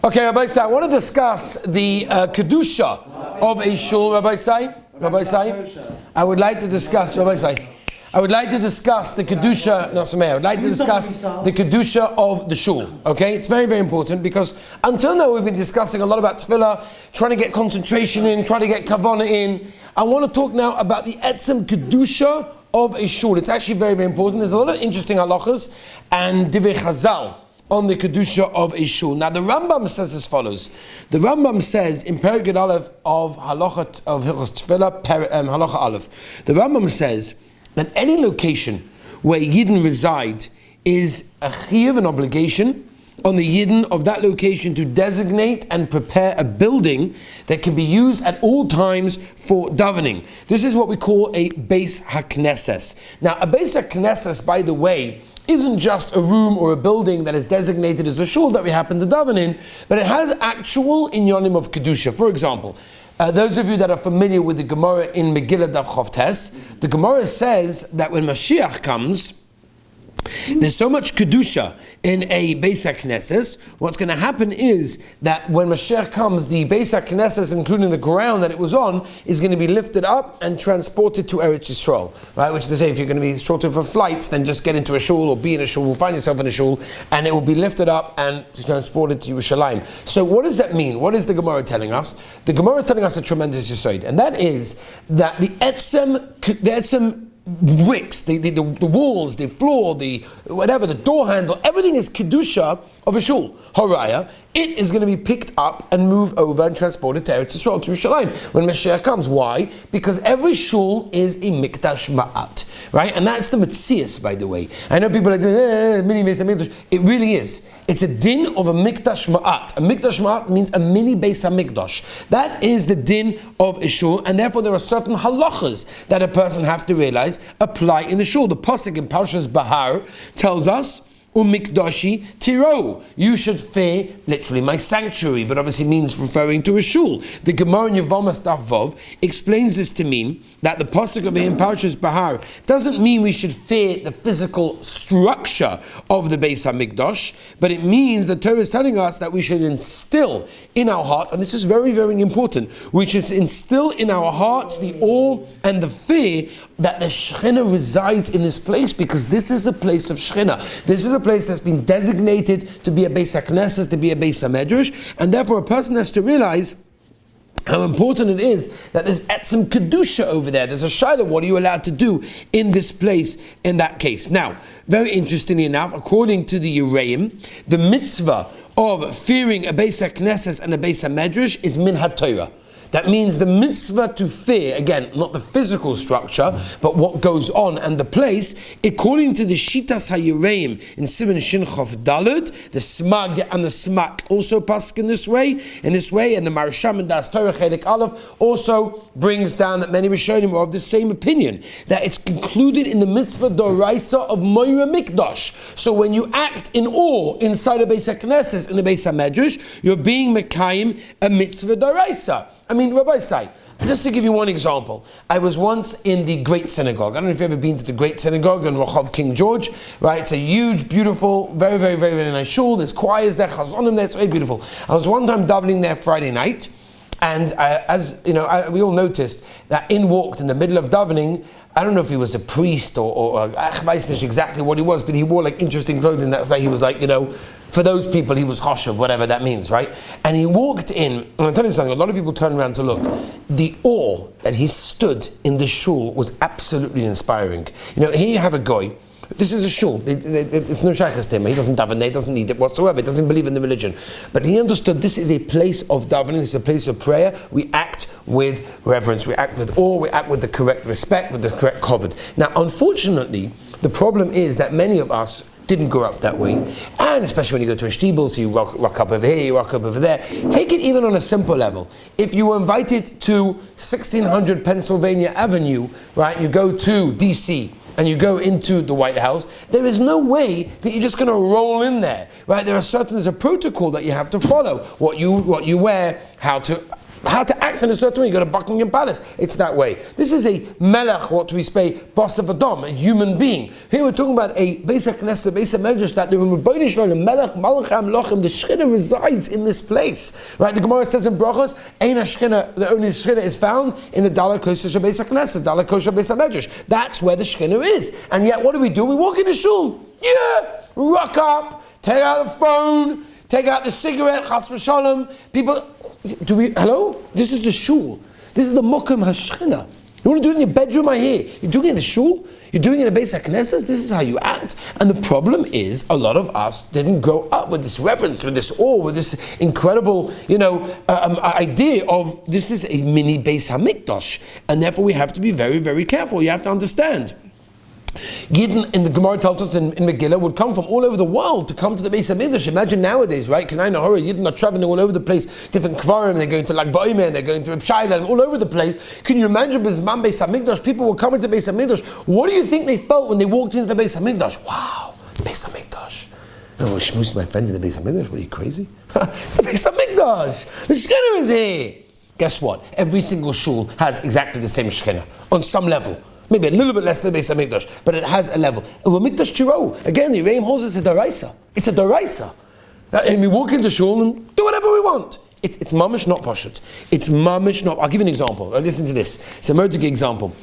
Okay, Rabbi Sai, I want to discuss the Kudusha of a Shul. Rabbi Sai, I would like to discuss, Rabbi Sai, I would like to discuss the Kudusha, no, Sameh, I would like to discuss the Kudusha of the Shul. Okay, it's very, very important because until now we've been discussing a lot about tefillah, trying to get concentration in, trying to get kavanah in. I want to talk now about the etzem Kudusha of a Shul. It's actually very, very important. There's a lot of interesting halachas and divrei Chazal on the Kudusha of a Shul. Now the Rambam says as follows. The Rambam says in Perek Aleph of Halachat of Hilchos Tefillah, Halacha Aleph, the Rambam says that any location where Yidden reside is a chiyuv, an obligation on the Yidden of that location to designate and prepare a building that can be used at all times for davening. This is what we call a Beis HaKnesses. Now a Beis HaKnesses, by the way, isn't just a room or a building that is designated as a shul that we happen to daven in, but it has actual inyanim of Kedusha. For example, those of you that are familiar with the Gemara in Megillah Daf Chof Tes, the Gemara says that when Mashiach comes, there's so much Kudusha in a Beis HaKnesses. What's going to happen is that when Mashiach comes, the Beis HaKnesses, including the ground that it was on, is going to be lifted up and transported to Eretz Yisrael. Right? Which is to say, if you're going to be shorted for flights, then just get into a shul or be in a shul, find yourself in a shul, and it will be lifted up and transported to Yerushalayim. So what does that mean? What is the Gemara telling us? The Gemara is telling us a tremendous yesod, and that is that the etzem bricks, the walls, the floor, the whatever, the door handle, everything is Kedusha of a shul. Haraya, it is going to be picked up and moved over and transported to Eretz Yisrael, to Yerushalayim, when Mashiach comes. Why? Because every shul is a mikdash ma'at, right? And that's the Metzias, by the way. I know people are like, mini Beis HaMikdash. It really is. It's a din of a mikdash ma'at. A mikdash ma'at means a mini Beis HaMikdash. That is the din of a shul, and therefore there are certain halachas that a person have to realize apply in the shul. The pasuk in Parshas Bahar tells us, Umikdashi tiro. You should fear, literally, my sanctuary, but obviously means referring to a shul. The Gemara in Yevamos Daf Vav explains this to mean that the pasuk of in Parshas Bahar doesn't mean we should fear the physical structure of the Beis HaMikdash, but it means the Torah is telling us that we should instill in our heart, and this is very, very important, we should instill in our hearts the awe and the fear that the Shekhinah resides in this place, because this is a place of Shekhinah. This is a place that's been designated to be a Beis HaKnesses, to be a Beis HaMedrash, and therefore a person has to realize how important it is that there's etzem Kedusha over there. There's a shayla, what are you allowed to do in this place in that case? Now, very interestingly enough, according to the Yereim, the mitzvah of fearing a Beis HaKnesses and a Beis HaMedrash is min HaTorah. That means the mitzvah to fear, again, not the physical structure, but what goes on and the place, according to the Shitas HaYereim in Sivan Shin Chof Dalud, the Smag and the Smak also pasuk in this way, and the Marasham and Das Torah Chelik Aleph also brings down that many Rishonim are of the same opinion, that it's concluded in the mitzvah Doraisa of Moira Mikdash. So when you act in awe inside a Beis HaKnesses and a Beis HaMedrash, you're being Mekayim a mitzvah Doraisa. I mean, Rabbi Sai, just to give you one example, I was once in the Great Synagogue. I don't know if you've ever been to the Great Synagogue in Rehov King George, right? It's a huge, beautiful, very, very, very, very nice shul. There's choirs there, chazonim there, it's very beautiful. I was one time davening there Friday night, and as you know, we all noticed that in walked in the middle of davening, I don't know if he was a priest or I weiß nicht exactly what he was, but he wore like interesting clothing. That's like he was like, you know, for those people he was choshev, whatever that means, right? And he walked in, and I'm telling you something, a lot of people turn around to look. The awe that he stood in the shul was absolutely inspiring. You know, here you have a guy. This is a shul. It's no shaykhs to him. He doesn't daven. He doesn't need it whatsoever. He doesn't believe in the religion. But he understood this is a place of davening. This is a place of prayer. We act with reverence. We act with awe. We act with the correct respect, with the correct covet. Now, unfortunately, the problem is that many of us didn't grow up that way, and especially when you go to a shtibel, so you rock up over here, you rock up over there. Take it even on a simple level. If you were invited to 1600 Pennsylvania Avenue, right, you go to DC, and you go into the White House, there is no way that you're just going to roll in there, right? There's a protocol that you have to follow. What you wear, how to how to act in a certain way. You go to Buckingham Palace, it's that way. This is a melech, what we say, boss of Adam, a human being. Here we're talking about a Beis HaKnesset, Beis HaMedrash, that the Rebbeinu Shalom, Melech, Malach HaMelachim, the Shechina resides in this place. Right? The Gemara says in Brachos, Ein HaShechina, the only Shechina is found in the Dalek Kosher Beis HaKnesset, Dalek Kosher Beis HaMedrash. That's where the Shechina is. And yet, what do? We walk into Shul. Yeah! Rock up, take out the phone, take out the cigarette, chas v'shalom. People, hello? This is the Shul. This is the Mokum HaShechina. You want to do it in your bedroom, I hear. You're doing it in the Shul? You're doing it in a Beis HaKnesset? This is how you act. And the problem is, a lot of us didn't grow up with this reverence, with this awe, with this incredible, idea of this is a mini Beis HaMikdash. And therefore we have to be very, very careful. You have to understand. Yidden, in the Gemara tells us in Megillah, would come from all over the world to come to the Beis HaMikdash. Imagine nowadays, right? Kanai Nahora, Yidden are traveling all over the place, different Kvarim, they're going to Lag Ba'omer, they're going to Reb Shaila, and all over the place. Can you imagine Bizman Beis HaMikdash? People were coming to Beis HaMikdash. What do you think they felt when they walked into the Beis HaMikdash? Wow, Beis HaMikdash. No, I schmoosed my friend in the Beis HaMikdash. What are you, crazy? It's the Beis HaMikdash. The Shechina is here. Guess what? Every single shul has exactly the same Shechina, on some level. Maybe a little bit less than the Beis HaMikdash, but it has a level. Mikdash Chiro, again, the Reim holds it's a daraisa. It's a daraisa. And we walk into shul and do whatever we want. It's mamish, not pashut. It's mamish, not. I'll give you an example. Listen to this. It's a motig example.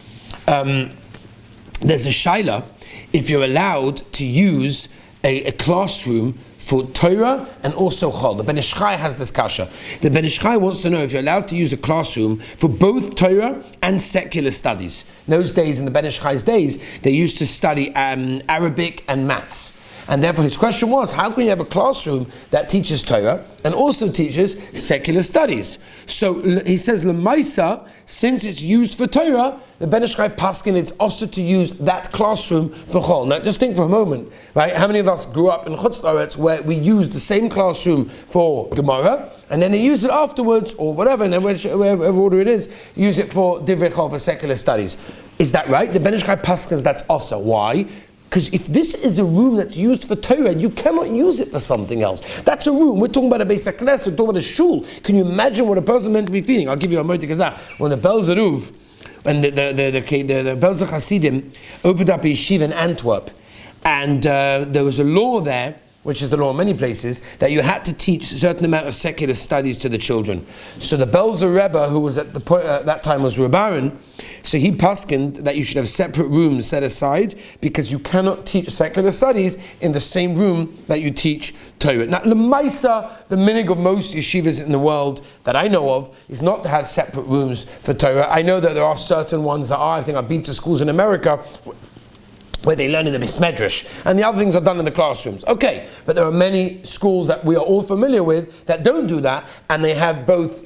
There's a shaila if you're allowed to use a classroom for Torah and also Chol. The Ben Ish Chai has this kasha. The Ben Ish Chai wants to know if you're allowed to use a classroom for both Torah and secular studies. In those days, in the Ben Ish Chai's days, they used to study Arabic and maths. And therefore his question was, how can you have a classroom that teaches Torah and also teaches secular studies? So he says, L'maisa, since it's used for Torah, the Ben Ish Chai Paskin, it's also to use that classroom for Chol. Now just think for a moment, right? How many of us grew up in Chutz La'aretz where we used the same classroom for Gemara, and then they use it afterwards, or whatever, and whatever order it is, use it for Divrei Chol, for secular studies. Is that right? The Ben Ish Chai Paskins, that's also. Why? Because if this is a room that's used for Torah, you cannot use it for something else. That's a room. We're talking about a Beis HaKnesset, we're talking about a shul. Can you imagine what a person meant to be feeling? I'll give you a motik azah. When the Belz Aruv and the Belz Hasidim opened up a yeshiva in Antwerp, and there was a law there, which is the law in many places, that you had to teach a certain amount of secular studies to the children. So the Belzer Rebbe, who was at the point at that time was Reb Aaron, so he paskined that you should have separate rooms set aside because you cannot teach secular studies in the same room that you teach Torah. Now, L'maisa, the minig of most yeshivas in the world that I know of is not to have separate rooms for Torah. I know that there are certain ones that are. I think I've been to schools in America where they learn in the Beis Medrash, and the other things are done in the classrooms. Okay, but there are many schools that we are all familiar with that don't do that, and they have both,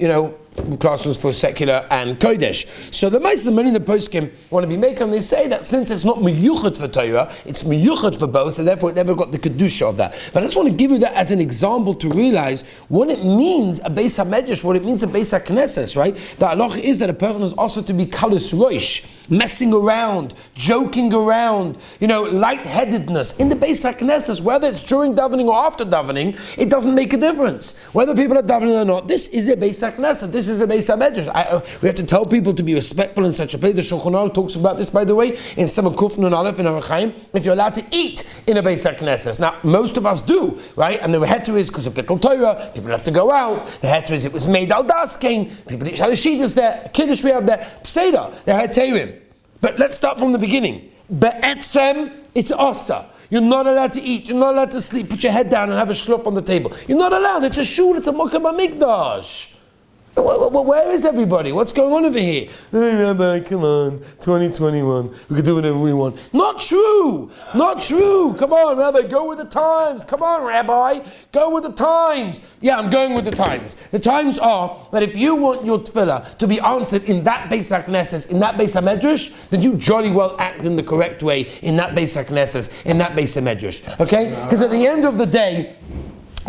classrooms for secular and Kodesh. So the most of the many in the poskim want to be making, they say that since it's not miyuchat for Torah, it's miyuchat for both, and therefore it never got the Kudusha of that. But I just want to give you that as an example to realize what it means a Beis HaMedrash, what it means a Beis HaKnesses, right? The halacha is that a person is also to be kalus roish, messing around, joking around, lightheadedness. In the Beis HaKnesses, whether it's during davening or after davening, it doesn't make a difference. Whether people are davening or not, this is a Beis HaKnesses. This is a Beis HaMedrash. We have to tell people to be respectful in such a place. The Shulchan Aruch talks about this, by the way, in Samach Kuf Nun Aleph in Orach Chaim, if you're allowed to eat in a Beis HaKnesses. Now, most of us do, right? And the heter is because of Bittul Torah, people have to go out. The heter is it was made al das kain. People eat Shalashidus there, Kiddush we have there, Pseda, they're heterim. But let's start from the beginning. Be'etzem, it's asa. You're not allowed to eat. You're not allowed to sleep. Put your head down and have a shluff on the table. You're not allowed. It's a shul. It's a Mokum HaMikdash. Where is everybody? What's going on over here? Hey, Rabbi, come on, 2021. We can do whatever we want. Not true. Not true. Come on, Rabbi, go with the times. Come on, Rabbi, go with the times. Yeah, I'm going with the times. The times are that if you want your tefillah to be answered in that Beis HaKnesses, in that Beis HaMedrash, then you jolly well act in the correct way in that Beis HaKnesses, in that Beis HaMedrash. Okay? Because at the end of the day,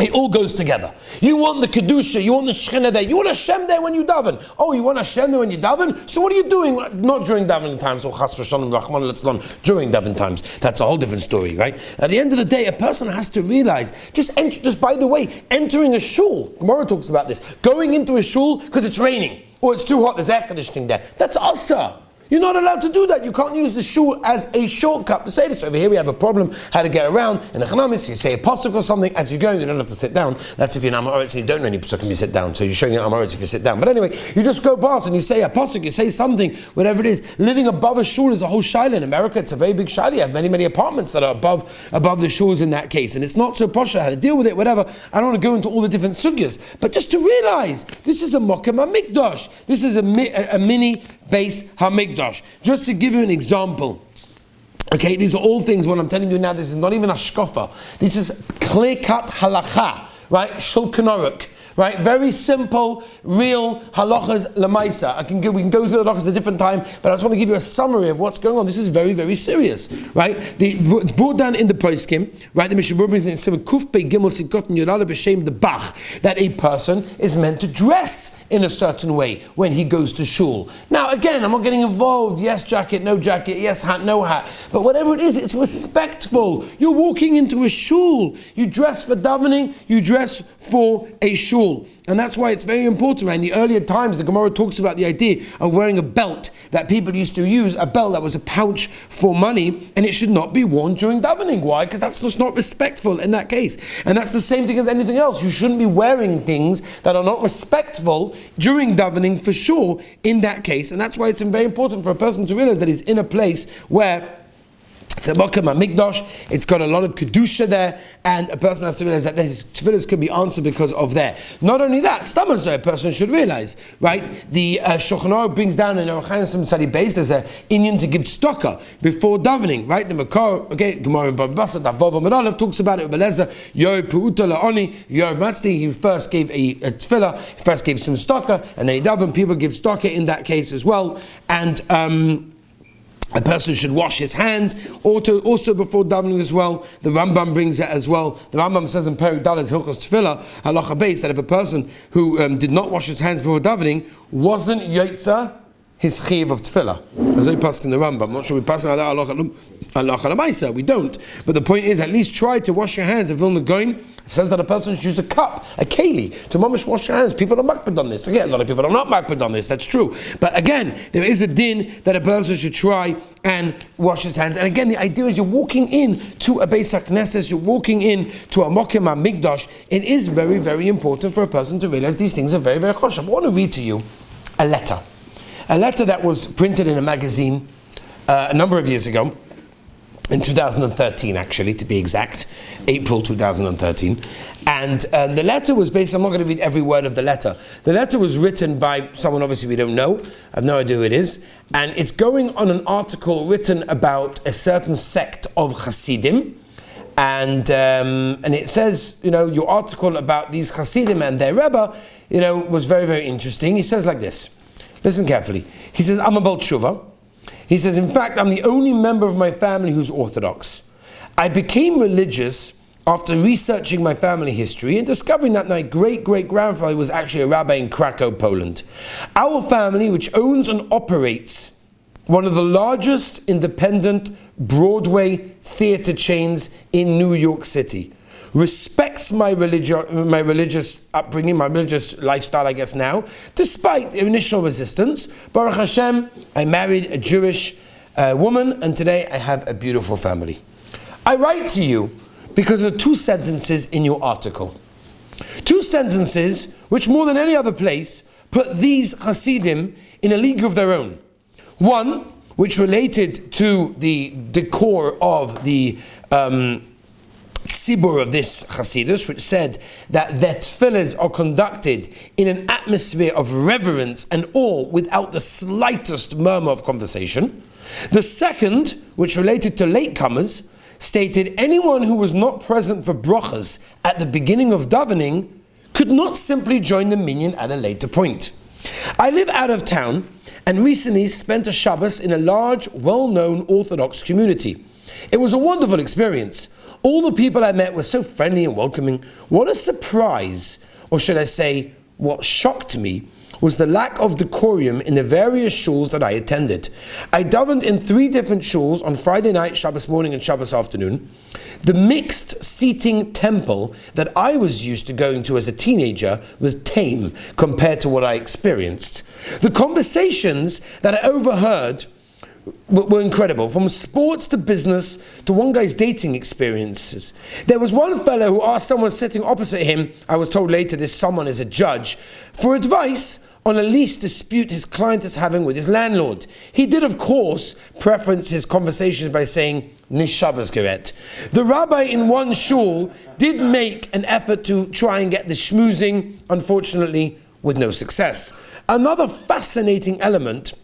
It all goes together. You want the Kudusha, you want the Shekhinah there, you want Hashem there when you daven. Oh, you want Hashem there when you daven? So what are you doing? Not during davening times, or Chas v'Shalom, Rahman litzlan, during davening times. That's a whole different story, right? At the end of the day, a person has to realize, just by the way, entering a shul, Gemara talks about this, going into a shul because it's raining, or it's too hot, there's air conditioning there. That's asa. You're not allowed to do that. You can't use the shul as a shortcut to say this. Over here we have a problem, how to get around. In the Chanamis, you say a pasuk or something. As you're going, you don't have to sit down. That's if you're in Amoritz and you don't know any pasukim, you sit down. So you're showing your Amoritz if you sit down. But anyway, you just go past and you say a pasuk, you say something, whatever it is. Living above a shul is a whole shaila. In America, it's a very big shaila. You have many, many apartments that are above the shuls in that case. And it's not so posh how to deal with it, whatever. I don't want to go into all the different sugyas. But just to realize, this is a mokem hamikdash. This is a mini base hamikdash. Just to give you an example, okay, these are all things, what I'm telling you now, this is not even ashkofa. This is clear-cut halacha, right? Shul Kanoruk, right? Very simple, real halachas lemaisa. We can go through the halachas a different time, but I just want to give you a summary of what's going on. This is very, very serious, right? It's brought down in the poskim, right? The Mishnah brings in Kuf Pei Gimel Sikot Yorala B'Shem the Bach, that a person is meant to dress in a certain way when he goes to shul. Now again, I'm not getting involved, yes jacket, no jacket, yes hat, no hat, but whatever it is, it's respectful. You're walking into a shul, you dress for davening, you dress for a shul. And that's why it's very important, right? In the earlier times, the Gemara talks about the idea of wearing a belt that people used to use, a belt that was a pouch for money, and it should not be worn during davening. Why? Because that's just not respectful in that case. And that's the same thing as anything else. You shouldn't be wearing things that are not respectful during davening, for sure, in that case. And that's why it's very important for a person to realize that he's in a place where it's a mokem hamikdash, it's got a lot of Kudusha there, and a person has to realize that his tefillahs can be answered because of there. Not only that, a person should realize, right? The Shulchan Aruch brings down in Aruch Chaim Sadi Beis, there's an Inyan to give tzedakah before davening, right? The Makar, okay, Gemara in Baba Basra, Davov Amadav talks about it. Belezer, Yor Pu'uta La'oni, Yor Matzti, he first gave a tefillah, he first gave some tzedakah, and then he daven, people give tzedakah in that case as well, and a person should wash his hands also before davening as well. The Rambam brings it as well. The Rambam says in Perek Daled Hilchos Tefillah Halacha Beis that if a person who did not wash his hands before davening wasn't yotza his chiyuv of tefillah. As we pass in the Rambam, I'm not sure we pass on that halacha l'maisa. We don't. But the point is, at least try to wash your hands. If Vilna Gaon says that a person should use a cup, a keli, to mamish wash your hands. People are makpid on this. Again, a lot of people are not makpid on this. That's true. But again, there is a din that a person should try and wash his hands. And again, the idea is you're walking in to a Beis HaKnesses, you're walking in to a mokem hamikdash. It is very, very important for a person to realize these things are very, very choshev. I want to read to you a letter that was printed in a magazine a number of years ago, in 2013 actually, to be exact, April 2013. And the letter was based, I'm not going to read every word of the letter. The letter was written by someone obviously we don't know, I have no idea who it is, and it's going on an article written about a certain sect of Hasidim, and it says, your article about these Hasidim and their Rebbe, was very, very interesting. He says like this, listen carefully. He says, I'm a Baal Tshuva. He says, in fact, I'm the only member of my family who's Orthodox. I became religious after researching my family history and discovering that my great-great-grandfather was actually a rabbi in Krakow, Poland. Our family, which owns and operates one of the largest independent Broadway theater chains in New York City, respects my religious upbringing, my religious lifestyle, I guess now, despite initial resistance. Baruch Hashem, I married a Jewish woman, and today I have a beautiful family. I write to you because of the two sentences in your article. Two sentences which, more than any other place, put these Hasidim in a league of their own. One, which related to the decor of the tzibur of this Hasidus, which said that their tefillahs are conducted in an atmosphere of reverence and awe without the slightest murmur of conversation. The second, which related to latecomers, stated anyone who was not present for brachas at the beginning of davening could not simply join the minyan at a later point. I live out of town and recently spent a Shabbos in a large, well-known Orthodox community. It was a wonderful experience. All the people I met were so friendly and welcoming. What a surprise, or should I say, what shocked me, was the lack of decorum in the various shuls that I attended. I davened in 3 different shuls on Friday night, Shabbos morning and Shabbos afternoon. The mixed seating temple that I was used to going to as a teenager was tame compared to what I experienced. The conversations that I overheard were incredible, from sports to business to one guy's dating experiences. There was one fellow who asked someone sitting opposite him, I was told later this someone is a judge, for advice on a lease dispute his client is having with his landlord. He did, of course, preference his conversations by saying, Nish Shabbos Geret. The rabbi in one shul did make an effort to try and get the schmoozing, unfortunately with no success. Another fascinating element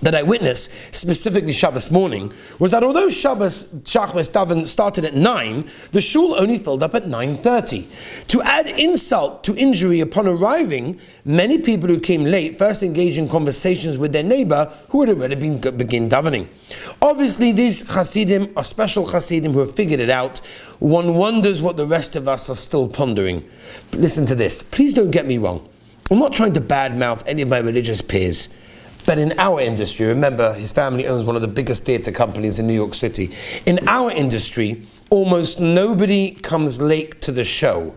that I witnessed, specifically Shabbos morning, was that although Shabbos Shachris Daven started at 9, the shul only filled up at 9:30. To add insult to injury upon arriving, many people who came late first engaged in conversations with their neighbor who had already begin davening. Obviously, these Hasidim are special Hasidim who have figured it out. One wonders what the rest of us are still pondering. But listen to this. Please don't get me wrong. I'm not trying to badmouth any of my religious peers. But in our industry, remember his family owns one of the biggest theatre companies in New York City. In our industry, almost nobody comes late to the show.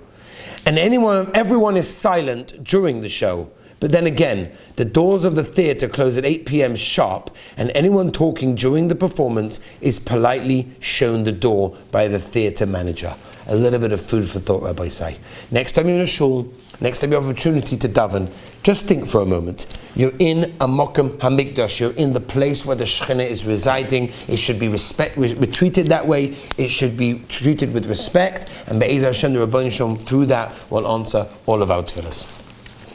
And everyone is silent during the show. But then again, the doors of the theatre close at 8 p.m. sharp, and anyone talking during the performance is politely shown the door by the theatre manager. A little bit of food for thought, Rabbi Say. Next time you're in a shul, next time you have opportunity to daven, just think for a moment. You're in a Mokum HaMikdash. You're in the place where the Shekhinah is residing. It should be treated that way. It should be treated with respect. And Be'ez Hashem, the Rabbeinu Shalom, through that will answer all of our tefillas.